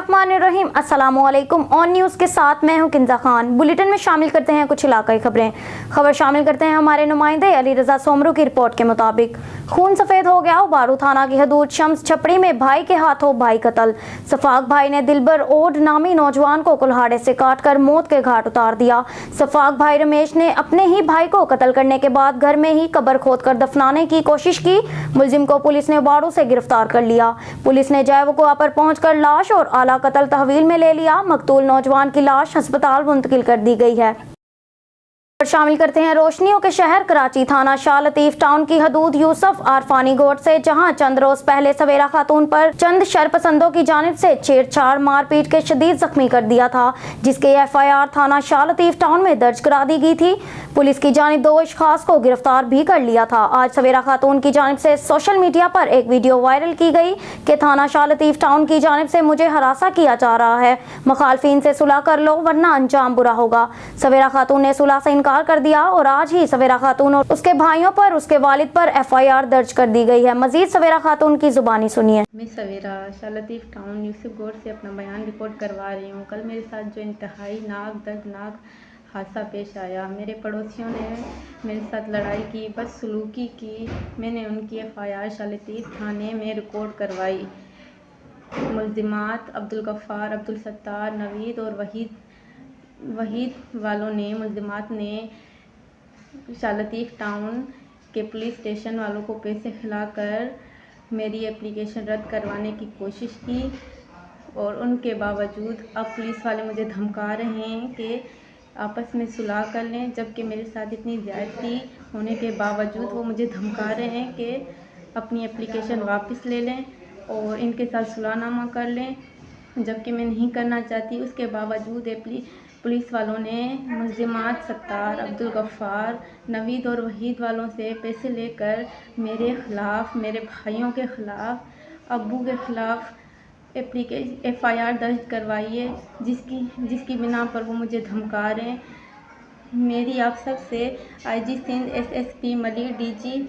बिस्मिल्लाहिर्रहमानिर्रहीम। अस्सलामुअलैकुम। On news के साथ मैं हूं किंजा खान। बुलेटिन में शामिल करते हैं कुछ इलाकाई खबर शामिल करते हैं हमारे नुमाइंदे अली रजा सोमरू की रिपोर्ट के मुताबिक। खून सफेद हो गया। बारू थाना की हदूद शम्स छपड़ी में भाई के हाथों भाई कत्ल। सफाक भाई ने दिलबर ओड नामी नौजवान को कुल्हाड़े से काटकर मौत के घाट उतार दिया। सफाक भाई रमेश ने अपने ही भाई को कत्ल करने के बाद घर में ही कब्र खोदकर दफनाने की कोशिश की। मुलजिम को पुलिस ने बारू से गिरफ्तार कर लिया। पुलिस ने जय वक़ुआ पर पहुंचकर लाश और आला कत्ल तहवील में ले लिया। मकतूल नौजवान की लाश अस्पताल मुंतकिल कर दी गई है। शामिल करते हैं रोशनियों के शहर कराची थाना शाह लतीफ टाउन की हदूद यूसुफ आरफानी गोट से, जहां चंद रोज पहले सवेरा खातून पर चंद शरपसंदों की जानिब से छेड़छाड़ मारपीट के शदीद जख्मी कर दिया था, जिसके FIR थाना शाह लतीफ टाउन में दर्ज करा दी गई थी। पुलिस की जानिब 2 अशखास को गिरफ्तार भी कर लिया था। आज सवेरा खातून की जानिब से सोशल मीडिया पर एक वीडियो वायरल की गई कि थाना शाह लतीफ टाउन की जानिब से मुझे हरासा किया जा रहा है, मुखालफिन से सुलह कर लो वरना अंजाम बुरा होगा। सवेरा खातून ने सुलह से इनकार कर दिया और आज ही सवेरा खातून और उसके भाइयों पर उसके वालिद पर FIR दर्ज कर दी गई है। मजीद सवेरा खातून की जुबानी सुनिए। मैं सवेरा शाह लतीफ टाउन यूसुफ गोट से अपना बयान रिकॉर्ड करवा रही हूँ। कल मेरे साथ जो इंतहाई दर्दनाक हादसा पेश आया, मेरे पड़ोसियों ने मेरे साथ लड़ाई की, बदसलूकी की। मैंने उनकी FIR शाह लतीफ थाने में रिकॉर्ड करवाई। मुल्जिमात अब्दुल गफ्फार, अब्दुल सत्तार, नवीद और वहीद वालों ने मुल्जिमात ने शाह लतीफ टाउन के पुलिस स्टेशन वालों को पैसे खिलाकर मेरी एप्लीकेशन रद्द करवाने की कोशिश की और उनके बावजूद अब पुलिस वाले मुझे धमका रहे हैं कि आपस में सुलह कर लें, जबकि मेरे साथ इतनी ज़्यादती होने के बावजूद वो मुझे धमका रहे हैं कि अपनी एप्लीकेशन वापस ले लें और इनके साथ सुलहनामा कर लें, जबकि मैं नहीं करना चाहती। उसके बावजूद पुलिस वालों ने मुल्जिमात सत्तार, अब्दुल गफ्फार, नवीद और वहीद वालों से पैसे लेकर मेरे ख़िलाफ़, मेरे भाइयों के ख़िलाफ़, अब्बू के ख़िलाफ़ FIR दर्ज करवाई है, जिसकी बिना पर वो मुझे धमका रहे हैं। मेरी आप सब से IG Sindh, SSP Malik, DG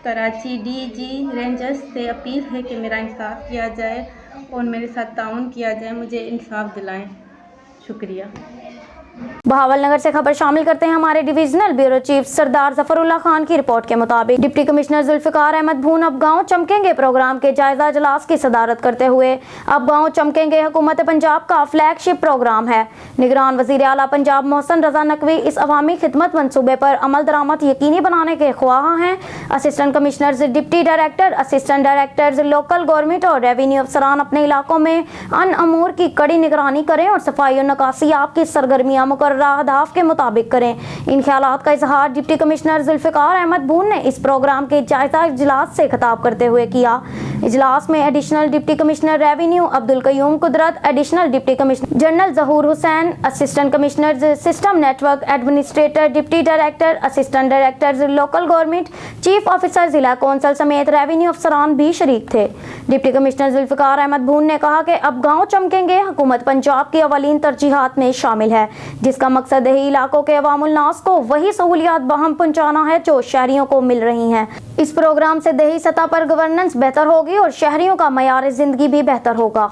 Karachi, DG Rangers से अपील है कि मेरा इंसाफ किया जाए और मेरे साथ ताउन किया जाए, मुझे इंसाफ दिलाएं। शुक्रिया। बहावलनगर से खबर शामिल करते हैं हमारे डिविजनल ब्यूरो चीफ सरदार जफरुल्लाह खान की रिपोर्ट के मुताबिक। डिप्टी कमिश्नर जुल्फिकार अहमद भून अब गाँव चमकेंगे प्रोग्राम के जायजा इजलास की सदारत करते हुए। अब गाँव चमकेंगे हुकूमत पंजाब का फ्लैगशिप प्रोग्राम है। निगरान वजीर आला पंजाब मोहसिन रजा नकवी इस अवामी खिदमत मनसूबे पर अमल दरामद यकीनी बनाने के ख्वाह हैं। Assistant commissioner, deputy director, assistant director, local government और रेवेन्यू अफसरान अपने इलाकों में अन अमूर की कड़ी निगरानी करें और सफाई और नकासियाब की सरगर्मियाँ मुकर्ररा अहदाफ के मुताबिक करें। इन ख्यालात का इजहार डिप्टी कमिश्नर जुल्फिकार अहमद भून ने इस प्रोग्राम के जायजा इजलास से खिताब करते हुए किया। इजलास में additional deputy commissioner revenue Abdul Qayyum Qudrat, additional deputy commissioner general Zahoor Hussain, assistant commissioner system network administrator, deputy director, assistant director local government, chief officer, जिला कौंसल समेत रेवेन्यू अफसरान भी शरीक थे। डिप्टी कमिश्नर जुल्फिकार अहमद भून ने कहा कि अब गाँव चमकेंगे हुकूमत पंजाब की अवलीन तरजीहात में शामिल है, जिसका मकसद देही इलाकों के अवामुल नास को वही सहूलियात बहम पहुंचाना है जो शहरियों को मिल रही हैं। इस प्रोग्राम से देही सतह पर गवर्नेंस बेहतर होगी और शहरियों का मयार जिंदगी भी बेहतर होगा।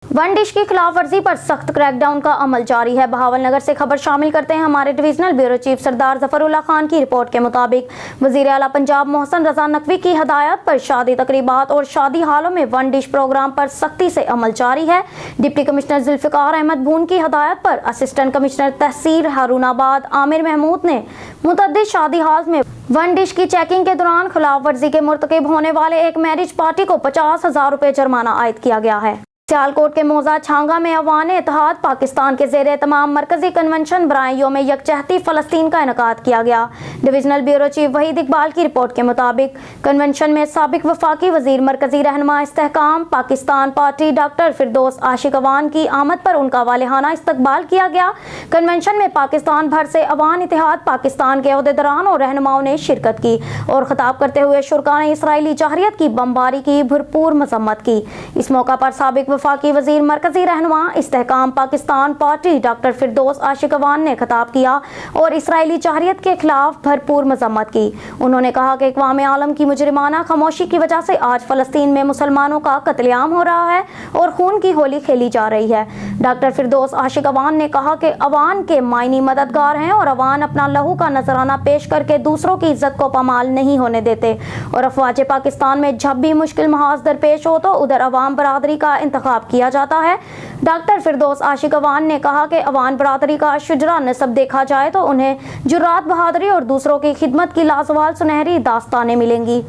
वन डिश की खिलाफ वर्जी पर सख्त क्रैकडाउन का अमल जारी है। बहावलनगर से खबर शामिल करते हैं हमारे डिविजनल ब्यूरो चीफ सरदार जफरुल्लाह खान की रिपोर्ट के मुताबिक। वजीर आला पंजाब मोहसिन रजा नकवी की हदायत पर शादी तकरीबात और शादी हालों में वन डिश प्रोग्राम पर सख्ती से अमल जारी है। डिप्टी कमिश्नर जुल्फिकार अहमद भून की हदायत पर असिस्टेंट कमिश्नर तहसील हारूनाबाद आमिर महमूद ने मुतअद्दिद शादी हाल में वन डिश की चेकिंग के दौरान खिलाफ वर्जी के मुर्तकिब होने वाले एक मैरिज पार्टी को 50,000 रुपये जुर्माना आयद किया गया है। सियालकोट के मोजा छांगा में अवान इत्तेहाद पाकिस्तान के ज़ेरे तमाम मरकजी कन्वेंशन बराए यौम यकजहती फ़लस्तीन का इनेकाद किया गया। Divisional bureau chief Waheed Iqbal की रिपोर्ट के मुताबिक कन्वेंशन में साबिक वफाकी वजीर मरकजी रहनुमा इस्तेहकाम पाकिस्तान पार्टी डॉक्टर फिरदौस आशिक अवान की आमद पर उनका वालिहाना इस्तकबाल किया गया। कन्वेंशन में पाकिस्तान भर से अवान इत्तेहाद पाकिस्तान के ओहदेदारान और रहनुमाओं ने शिरकत की और खिताब करते हुए शुरका ने इसराइली जहरियत की बमबारी की भरपूर मजम्मत की। इस मौका पर साबिक वफाकी वजीर मरकजी रहनुमा इस्तेहकाम पाकिस्तान पार्टी डॉक्टर फिरदौस आशिक अवान ने खिताब किया और इसराइली जहरियत के खिलाफ भरपूर मजम्मत की। उन्होंने कहा कि अक़वाम आलम की मुजरिमाना खामोशी की वजह से आज फ़लस्तीन में मुसलमानों का कत्लेआम हो रहा है और खून की होली खेली जा रही है। डॉक्टर फिरदौस आशिक अवान ने कहा कि अवान के मायनी मददगार हैं और अवान अपना लहू का नजराना पेश करके दूसरों की इज्जत को पामाल नहीं होने देते और अफवाज पाकिस्तान में जब भी मुश्किल महाज दरपेश हो तो उधर अवाम बरादरी का इंतखाब किया जाता है। डॉक्टर फिरदौस आशिक अवान ने कहा कि अवान बरादरी का शुजरा नस्ब देखा जाए तो उन्हें जुर्रात, बहादुरी और दूसरों की खिदमत की लाजवाल सुनहरी दास्तानें मिलेंगी।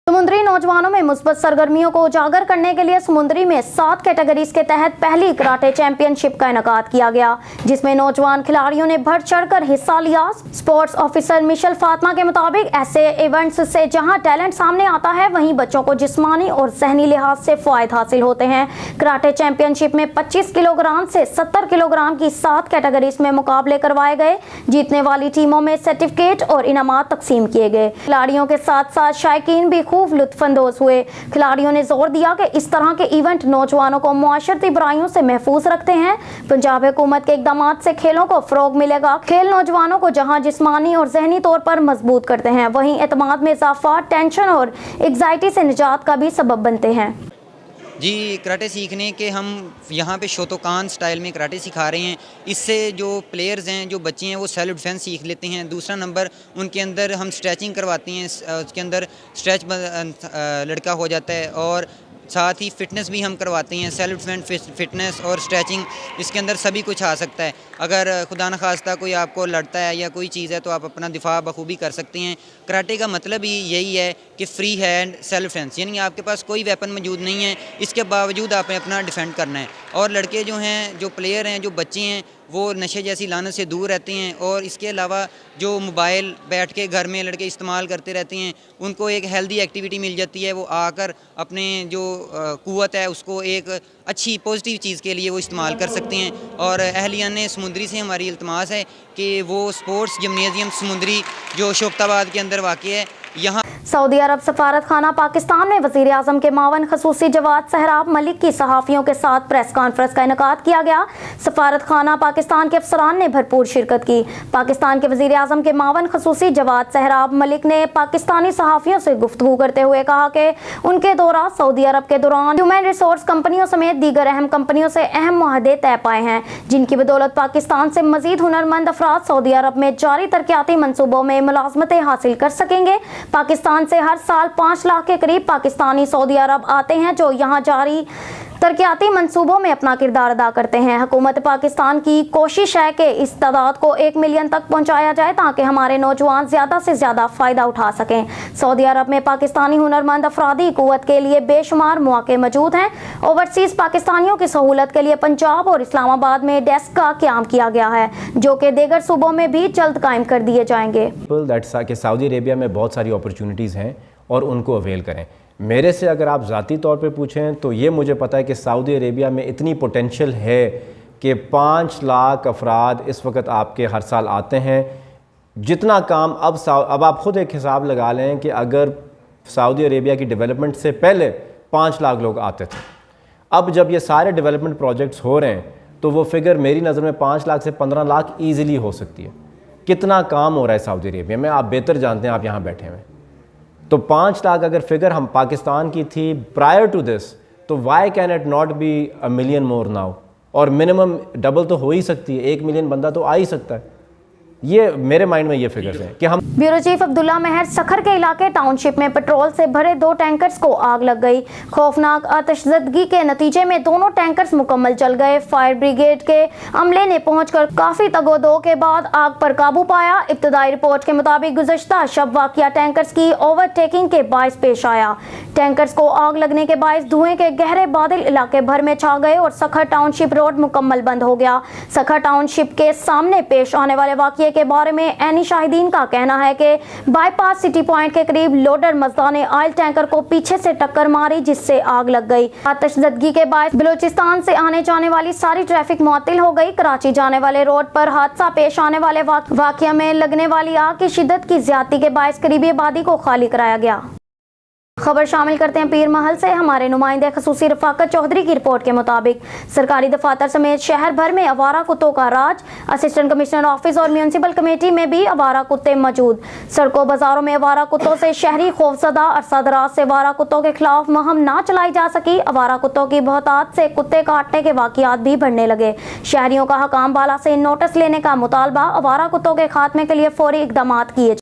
समुद्री नौजवानों में मुस्बत सरगर्मियों को उजागर करने के लिए समुद्री में 7 कैटेगरीज के तहत पहली कराटे चैंपियनशिप का इनेकाद किया गया, जिसमें नौजवान खिलाड़ियों ने बढ़ चढ़कर हिस्सा लिया। स्पोर्ट्स ऑफिसर मिशेल फातिमा के मुताबिक ऐसे इवेंट्स से जहां टैलेंट सामने आता है वहीं बच्चों को जिस्मानी और जहनी लिहाज से फायदे हासिल होते हैं। कराटे चैंपियनशिप में 25 किलोग्राम से 70 किलोग्राम की 7 कैटेगरीज में मुकाबले करवाए गए। जीतने वाली टीमों में सर्टिफिकेट और इनामात तकसीम किए गए। खिलाड़ियों के साथ साथ शायकीन भी खूब लुत्फानंदोज हुए। खिलाड़ियों ने जोर दिया कि इस तरह के इवेंट नौजवानों को मुआशरती बुराइयों से महफूज रखते हैं। पंजाब हुकूमत के इकदाम से खेलों को फरोग मिलेगा। खेल नौजवानों को जहां जिस्मानी और जहनी तौर पर मजबूत करते हैं वहीं एतमाद में इजाफा, टेंशन और एग्जाइटी से निजात का भी सबब बनते हैं। जी, कराटे सीखने के हम यहाँ पे शोतोकान स्टाइल में कराटे सिखा रहे हैं। इससे जो प्लेयर्स हैं, जो बच्चे हैं, वो सेल्फ डिफेंस सीख लेते हैं। दूसरा नंबर उनके अंदर हम स्ट्रेचिंग करवाते हैं, उसके अंदर स्ट्रेच लड़का हो जाता है और साथ ही फ़िटनेस भी हम करवाते हैं। सेल्फ डिफेंस, फिटनेस और स्ट्रेचिंग, इसके अंदर सभी कुछ आ सकता है। अगर खुदा न खास्ता कोई आपको लड़ता है या कोई चीज़ है तो आप अपना दिफा बखूबी कर सकते हैं। कराटे का मतलब ही यही है कि फ्री हैंड सेल्फ डिफेंस, यानी आपके पास कोई वेपन मौजूद नहीं है, इसके बावजूद आपने अपना डिफेंड करना है। और लड़के जो हैं, जो प्लेयर हैं, जो बच्चे हैं, वो नशे जैसी लानत से दूर रहते हैं। और इसके अलावा जो मोबाइल बैठ के घर में लड़के इस्तेमाल करते रहते हैं, उनको एक हेल्दी एक्टिविटी मिल जाती है। वो आकर अपने जो क़ुव्वत है उसको एक अच्छी पॉजिटिव चीज़ के लिए वो इस्तेमाल कर सकते हैं। और अहलियान समुद्री से हमारी इल्तमास है कि वो स्पोर्ट्स जिम्नेजियम समुद्री जो शोकताबाद के अंदर वाक़ है, यहाँ सऊदी अरब सफारत खाना पाकिस्तान में वज़ीर आज़म के मावन खसूसी जवाद सहराब मलिक की सहाफ़ियों के साथ प्रेस कॉन्फ्रेंस का इनेकाद किया गया। सफारत खाना पाकिस्तान के अफसरान ने भरपूर शिरकत की। पाकिस्तान के वज़ीर आज़म के मावन खसूसी जवाद सहराब मलिक ने पाकिस्तानी सहाफ़ियों से गुफ्तगू करते हुए कहा कि उनके दौरा सऊदी अरब के दौरान ह्यूमन रिसोर्स कंपनियों समेत दीगर अहम कंपनियों से अहम मुआहदे तय पाए हैं, जिनकी बदौलत पाकिस्तान से मज़ीद हुनरमंद अफराद सऊदी अरब में जारी तरक्याती मनसूबों में मुलाजमतें हासिल कर सकेंगे। पाकिस्तान से हर साल 5 लाख के करीब पाकिस्तानी सऊदी अरब आते हैं जो यहाँ जारी तरक्याती मंसूबों में अपना किरदार अदा करते हैं। हुकूमत पाकिस्तान की कोशिश है कि इस तादाद को 1 मिलियन तक पहुँचाया जाए ताकि हमारे नौजवान ज़्यादा से ज़्यादा फ़ायदा उठा सकें। सऊदी अरब में पाकिस्तानी हुनरमंद अफरादी क़ुव्वत के लिए बेशुमार मौके मौजूद हैं। ओवरसीज़ पाकिस्तानियों की सहूलत के लिए पंजाब और इस्लामाबाद में डेस्क का क़याम किया गया है, जो कि दीगर सूबों में भी जल्द कायम कर दिए जाएंगे। सऊदी अरेबिया में बहुत सारी अपॉर्चुनिटीज़ हैं और उनको अवेल करें। मेरे से अगर आप ज़ाती तौर पे पूछें तो ये मुझे पता है कि सऊदी अरेबिया में इतनी पोटेंशियल है कि 5 लाख अफराद इस वक्त आपके हर साल आते हैं। जितना काम अब आप ख़ुद एक हिसाब लगा लें कि अगर सऊदी अरेबिया की डेवलपमेंट से पहले 5 लाख लोग आते थे, अब जब ये सारे डेवलपमेंट प्रोजेक्ट्स हो रहे हैं तो वो फिगर मेरी नज़र में 5 लाख से 15 लाख ईज़िली हो सकती है। कितना काम हो रहा है सऊदी अरेबिया में, आप बेहतर जानते हैं, आप यहाँ बैठे हुए। तो 5 लाख अगर फिगर हम पाकिस्तान की थी प्रायर टू दिस, तो why can it not be a million more now, और मिनिमम डबल तो हो ही सकती है, 1 मिलियन बंदा तो आ ही सकता है। ये मेरे माइंड में ये फिगर्स हैं कि हम। ब्यूरो चीफ अब्दुल्ला महर सखर के इलाके टाउनशिप में पेट्रोल से भरे 2 टैंकर्स को आग लग गई। खौफनाक आतिशज़दगी के नतीजे में दोनों टैंकर्स मुकम्मल जल गए। फायर ब्रिगेड के अमले ने पहुंचकर काफी तगोदो के बाद आग पर काबू पाया। इब्तदाई रिपोर्ट के मुताबिक गुज़श्ता शब वाक़या टैंकर्स की ओवरटेकिंग के बायस पेश आया। टैंकर्स को आग लगने के बायस धुएं के गहरे बादल इलाके भर में छा गए और सखर टाउनशिप रोड मुकम्मल बंद हो गया। सखर टाउनशिप के सामने पेश आने वाले वाक़ये के बारे में ऐनी शाहिदीन का कहना है कि बाईपास सिटी पॉइंट के करीब लोडर मजदा ने ऑयल टैंकर को पीछे से टक्कर मारी, जिससे आग लग गई। आतिशज़दगी के बायस बलूचिस्तान से आने जाने वाली सारी ट्रैफिक मुअत्तल हो गई। कराची जाने वाले रोड पर हादसा पेश आने वाले वाक़या में लगने वाली आग की शिद्दत की ज्यादती के बायस करीबी आबादी को खाली कराया गया। खबर शामिल करते हैं पीर महल से। हमारे नुमाइंदे खसूसी रफाकत चौधरी की रिपोर्ट के मुताबिक सरकारी दफातर समेत शहर भर में आवारा कुत्तों का राज। असिस्टेंट कमिश्नर ऑफिस और म्यूनसिपल कमेटी में भी आवारा कुत्ते मौजूद। सड़कों बाजारों में आवारा कुत्तों से शहरी खौफजदा। अरसा दराज से आवारा कुत्तों के खिलाफ मुहिम ना चलाई जा सकी। आवारा कुत्तों की बहुतात से कुत्ते काटने के वाकयात भी बढ़ने लगे। शहरियों का हकाम बाला से नोटिस लेने का मुतालबा। आवारा कुत्तों के खात्मे के लिए फौरी इकदाम किए।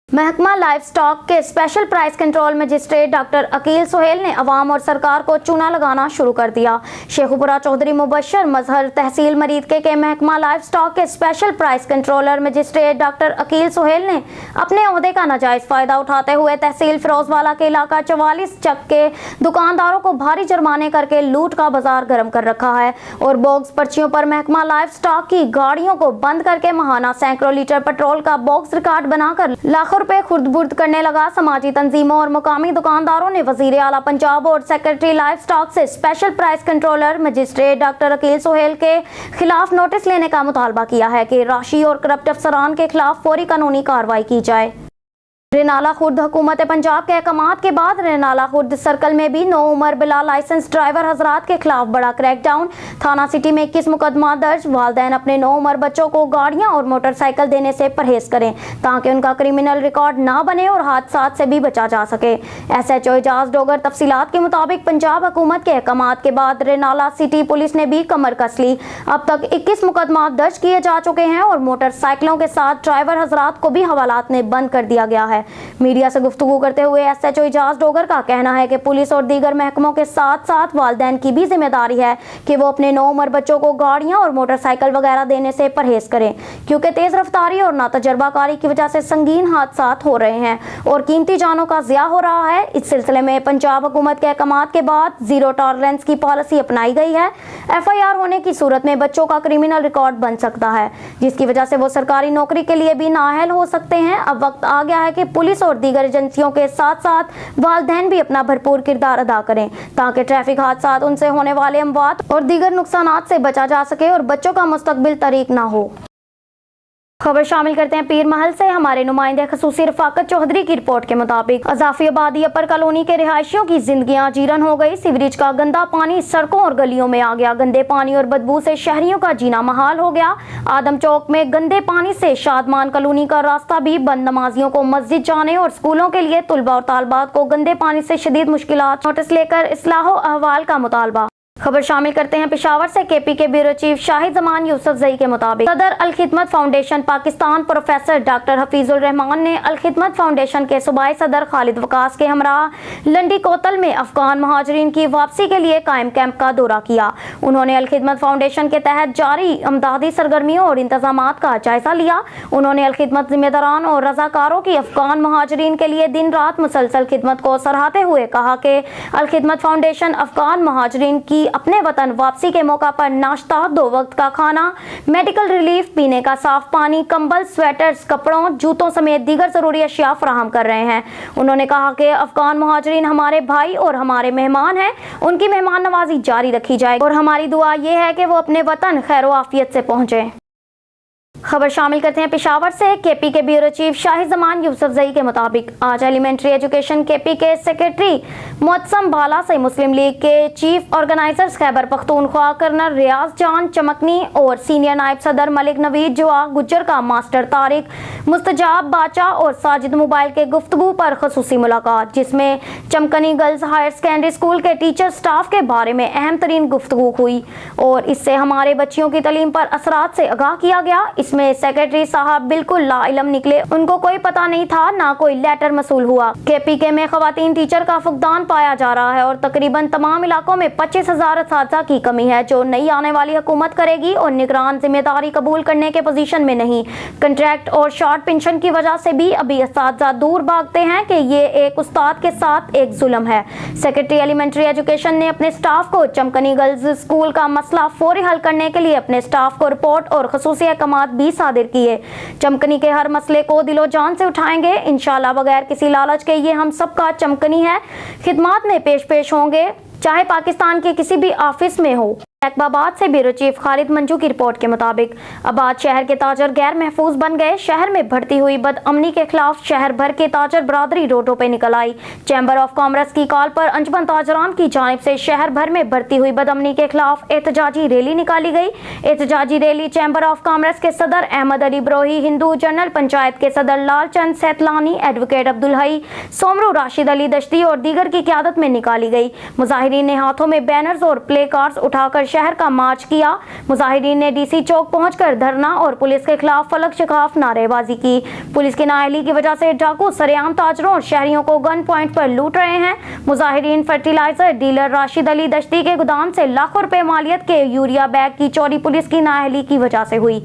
महकमा लाइफ स्टॉक के special price control magistrate doctor Aqeel Suhail ने अवाम और सरकार को चूना लगाना शुरू कर दिया। शेखुपुरा चौधरी मुबशर मजहर तहसील मरीदके के महकमा लाइफ स्टॉक के special price controller magistrate doctor Aqeel Suhail ने अपने ओहदे का नाजायज फायदा उठाते हुए तहसील फिरोजवाला के इलाका 44 चक के दुकानदारों को भारी जुर्माने करके लूट का बाजार गर्म कर रखा है और बोक्स पर्चियों पर महकमा लाइफ स्टॉक की गाड़ियों को बंद करके महाना सैकड़ों लीटर पेट्रोल का बॉक्स रिकॉर्ड बनाकर लाखों रुपए खुर्द-बुर्द करने लगा। समाजी तंजीमों और मुकामी दुकानदारों ने वजीर आला पंजाब और सेक्रेटरी लाइफ स्टॉक से special price controller magistrate doctor Aqeel Suhail के खिलाफ नोटिस लेने का मुतालबा किया है कि राशि और करप्ट अफसरान के खिलाफ फौरी कानूनी कार्रवाई की जाए। रेनाला खुर्द हुकूमत पंजाब के अहकामात के बाद रेनाला खुर्द सर्कल में भी नो उम्र बिला लाइसेंस ड्राइवर हजरात के खिलाफ बड़ा क्रैकडाउन। थाना सिटी में 21 मुकदमा दर्ज। वालिदैन अपने नो उम्र बच्चों को गाड़ियां और मोटरसाइकिल देने से परहेज करें ताकि उनका क्रिमिनल रिकॉर्ड ना बने और हादसात से भी बचा जा सके। SHO एजाज डोगर तफसीलात के मुताबिक पंजाब हुकूमत के अहकामात के बाद रेनाला सिटी पुलिस ने भी कमर कस ली। अब तक 21 मुकदमा दर्ज किए जा चुके हैं और मोटरसाइकिलों के साथ ड्राइवर हजरात को भी हवालात में बंद कर दिया गया है। मीडिया से गुफ्तगू करते हुए SHO एजाज डोगर का कहना है कि पुलिस और दीगर महकमों के साथ साथ वालिदैन की भी जिम्मेदारी है कि वो अपने नो उम्र बच्चों को गाड़ियां और मोटरसाइकिल वगैरह देने से परहेज करें क्योंकि तेज रफ्तारी और नातजर्बाकारी की वजह से संगीन हादसात हो रहे हैं और कीमती जानों का ज़िया हो रहा है। इस सिलसिले में पंजाब हुकूमत के अहकामात के बाद जीरो टॉलरेंस की पॉलिसी अपनाई गई है। FIR होने की सूरत में बच्चों का क्रिमिनल रिकॉर्ड बन सकता है जिसकी वजह से वो सरकारी नौकरी के लिए भी नाअहल हो सकते हैं। अब वक्त आ गया है कि पुलिस और दीगर एजेंसियों के साथ साथ वालिदैन भी अपना भरपूर किरदार अदा करें ताकि ट्रैफिक हादसात उनसे होने वाले अमवात और दीगर नुकसानात से बचा जा सके और बच्चों का मुस्तकबिल तरीक ना हो। खबर शामिल करते हैं पीर महल से। हमारे नुमाइंदे खसूसी रफाकत चौधरी की रिपोर्ट के मुताबिक अजाफी आबादी अपर कॉलोनी के रिहायशियों की जिंदगियां जीरन हो गई। सीवरेज का गंदा पानी सड़कों और गलियों में आ गया। गंदे पानी और बदबू से शहरियों का जीना महाल हो गया। आदम चौक में गंदे पानी से शादमान कॉलोनी का रास्ता भी बंद। नमाजियों को मस्जिद जाने और स्कूलों के लिए तुलबा और तालबात को गंदे पानी से शदीद मुश्किलात। नोटिस लेकर इस्लाह अहवाल का मुतालबा। खबर शामिल करते हैं पेशावर से। KP के ब्यूरो चीफ शाहिद जमान यूसुफजई के मुताबिक सदर अल खिदमत foundation Pakistan professor doctor Hafeezur Rahman ने अल खिदमत फाउंडेशन के सूबाई सदर खालिद वकास के हमराह लंडी कोतल में अफगान महाजरीन की वापसी के लिए कायम कैंप का दौरा किया। उन्होंने अल खिदमत फाउंडेशन के तहत जारी इमदादी सरगर्मियों और इंतजामात का जायजा लिया। उन्होंने अल खिदमत जिम्मेदारान और रजाकारों की अफगान महाजरीन के लिए दिन रात मुसलसल खिदमत को सराहते हुए कहा कि अल खिदमत फाउंडेशन अफगान महाजरीन की अपने वतन वापसी के मौका पर नाश्ता, 2 वक्त का खाना, मेडिकल रिलीफ, पीने का साफ पानी, कंबल, स्वेटर्स, कपड़ों, जूतों समेत दीगर जरूरी अशिया फराहम कर रहे हैं। उन्होंने कहा कि अफगान मुहाजिरीन हमारे भाई और हमारे मेहमान हैं। उनकी मेहमान नवाजी जारी रखी जाए और हमारी दुआ ये है कि वो अपने वतन खैर आफियत से पहुंचे। खबर शामिल करते हैं पेशावर से। KP के ब्यूरो चीफ शाहिद जमान यूसुफजई के मुताबिक आज एलिमेंट्री एजुकेशन KP के सेक्रेटरी मुअत्सम बाला से मुस्लिम लीग के chief organizers Khyber Pakhtunkhwa colonel Riaz Jan Chamkani और सीनियर नायब सदर मलिक नवीद जुआ गुज्जर का मास्टर तारिक मुस्तजाब बाचा और साजिद मोबाइल के गुफ्तगू पर खसूसी मुलाकात, जिसमें चमकनी गर्ल्स हायर सेकेंडरी स्कूल के टीचर स्टाफ के बारे में अहम तरीन गुफ्तगू हुई और इससे हमारे बच्चियों की तालीम पर असरात से आगाह किया गया। इसमें सेक्रेटरी साहब बिल्कुल ला इलम निकले। उनको कोई पता नहीं था, ना कोई लेटर मसूल हुआ। KPK में खवातीन टीचर का फुकदान पाया जा रहा है और तकरीबन तमाम इलाकों में 25,000 असातिज़ा की कमी है जो नई आने वाली हुकूमत करेगी और निगरान जिम्मेदारी कबूल करने के पोजीशन में नहीं। कंट्रैक्ट और शॉर्ट पेंशन की वजह से भी अभी असातिज़ा दूर भागते हैं कि ये एक उस्ताद के साथ एक जुल्म है। सेक्रेटरी एलिमेंट्री एजुकेशन ने अपने स्टाफ को चमकनी गर्ल्स स्कूल का मसला फौरी हल करने के लिए अपने स्टाफ को रिपोर्ट और खसूसी अहकामात भी सादिर किए। चमकनी के हर मसले को दिलो जान से उठाएंगे इंशाल्लाह, बगैर किसी लालच के। ये हम सबका चमकनी है, खिदमात में पेश होंगे चाहे पाकिस्तान के किसी भी ऑफिस में हो। जैकबाबाद से ब्यूरो चीफ खालिद मंजू की रिपोर्ट के मुताबिक आबाद शहर के ताजर गैर महफूज बन गए। शहर में बढ़ती हुई बदअमनी के खिलाफ शहर भर के ताजर बरादरी रोडों पे निकल आई। चैम्बर ऑफ कॉमर्स की कॉल पर अंजुमन ताजरान की जानिब से शहर भर में बढ़ती हुई बदअमनी के खिलाफ एहतजाजी रैली निकाली गई। एहतजाजी रैली चैम्बर ऑफ कॉमर्स के सदर अहमद अली ब्रोही, हिंदू जनरल पंचायत के सदर लालचंद सैतलानी, एडवोकेट अब्दुल हई, सोमरू राशिद अली दश्ती और दीगर की क़यादत में निकाली गई। मुजाहिरीन ने हाथों में बैनर्स और प्ले कार्ड्स उठाकर शहर का मार्च किया। मुजाहिरीन ने डीसी चौक पहुंचकर धरना और पुलिस के खिलाफ फलक शिकाफ नारेबाजी की। पुलिस की नाअहली की वजह से डाकू सरेआम ताजरों और शहरियों को गन पॉइंट पर लूट रहे हैं। मुजाहिरीन फर्टिलाइजर डीलर राशिद अली दश्ती के गोदाम से लाखों रुपए मालियत के यूरिया बैग की चोरी पुलिस की नाअहली की वजह से हुई।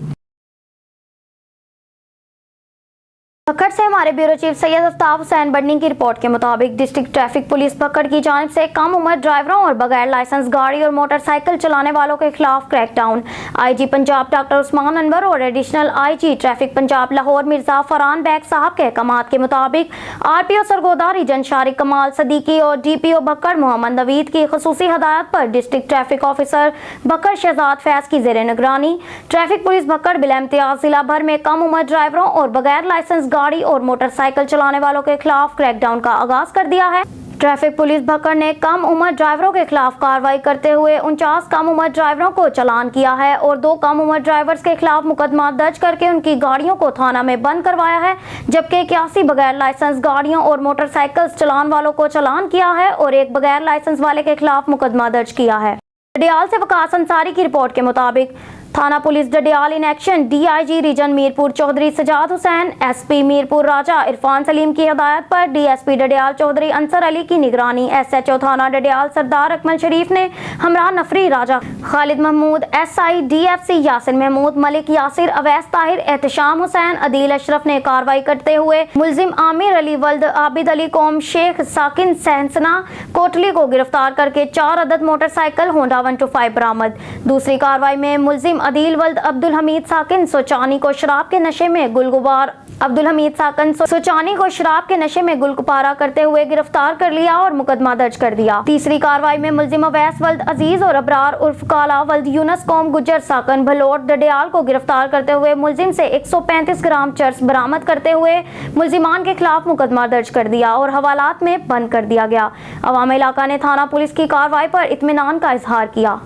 भक्कड़ से हमारे ब्यूरो चीफ सैयद आफ्ताब हुसैन बडनी की रिपोर्ट के मुताबिक डिस्ट्रिक्ट ट्रैफिक पुलिस भक्कड़ की जानिब से कम उम्र ड्राइवरों और बगैर लाइसेंस गाड़ी और मोटरसाइकिल चलाने वालों के खिलाफ crackdown. IG Punjab doctor Usman Anwar और additional IG traffic Punjab Lahore Mirza Farhan Baig साहब के अहकामात के मुताबिक आरपीओ सरगोदा रीजन शारिक कमाल सदीकी और डीपीओ भक्कड़ मोहम्मद नवीद की खुसूसी हदायत पर district traffic officer Bhakkar Shahzad Faiz की जेर निगरानी ट्रैफिक पुलिस भक्कड़ बिला इम्तियाज जिला भर में कम उम्र ड्राइवरों और बगैर लाइसेंस गाड़ी और मोटरसाइकिल चलाने वालों के खिलाफ क्रैकडाउन का आगाज कर दिया है। ट्रैफिक पुलिस भक्कड़ ने कम उम्र ड्राइवरों के खिलाफ कार्रवाई करते हुए 49 कम उम्र ड्राइवरों को चालान किया है और 2 कम उम्र ड्राइवर्स के खिलाफ मुकदमा दर्ज करके उनकी गाड़ियों को थाना में बंद करवाया है, जबकि 81 बगैर लाइसेंस गाड़ियों और मोटरसाइकिल चलान वालों को चालान किया है और 1 बगैर लाइसेंस वाले के खिलाफ मुकदमा दर्ज किया है। डडियाल से वकास अंसारी की रिपोर्ट के मुताबिक थाना police Dadyal in action DIG region Mirpur Chaudhry Sajjad Hussain, SP Mirpur Raja Irfan Saleem की हिदायत पर डीएसपी डडियाल चौधरी अंसर अली की निगरानी एसएचओ थाना डडियाल सरदार अकमल शरीफ ने हमरा नफरी राजा खालिद महमूद, एसआई डीएफसी यासिर महमूद, मलिक यासिर, अवैस ताहिर, एहतशाम हुसैन, अदील अशरफ ने कार्रवाई करते हुए मुलजिम आमिर अली वल्द आबिद अली कौम शेख साकिन सहसना कोटली को गिरफ्तार करके 4 अदद मोटरसाइकिल होंडा 125 बरामद। दूसरी कार्रवाई में मुलजिम अदील वल्द अब्दुल हमीद साकिन सोचानी को शराब के नशे में गुलगुपारा करते हुए गिरफ्तार कर लिया और मुकदमा दर्ज कर दिया। तीसरी कार्रवाई में मुलजिम अवैस वल्द अजीज और अबरार उर्फ काला वल्द यूनस कौम गुज्जर साकन भलोट डडियाल को गिरफ्तार करते हुए मुलजिम से 135 ग्राम चर्स बरामद करते हुए मुलजिमान के खिलाफ मुकदमा दर्ज कर दिया और हवालात में बंद कर दिया गया। अवाम इलाका ने थाना पुलिस की कार्रवाई पर इत्मीनान का इजहार किया।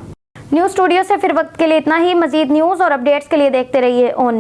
न्यूज़ स्टूडियो से फिर वक्त के लिए इतना ही। मजीद न्यूज़ और अपडेट्स के लिए देखते रहिए ऑन।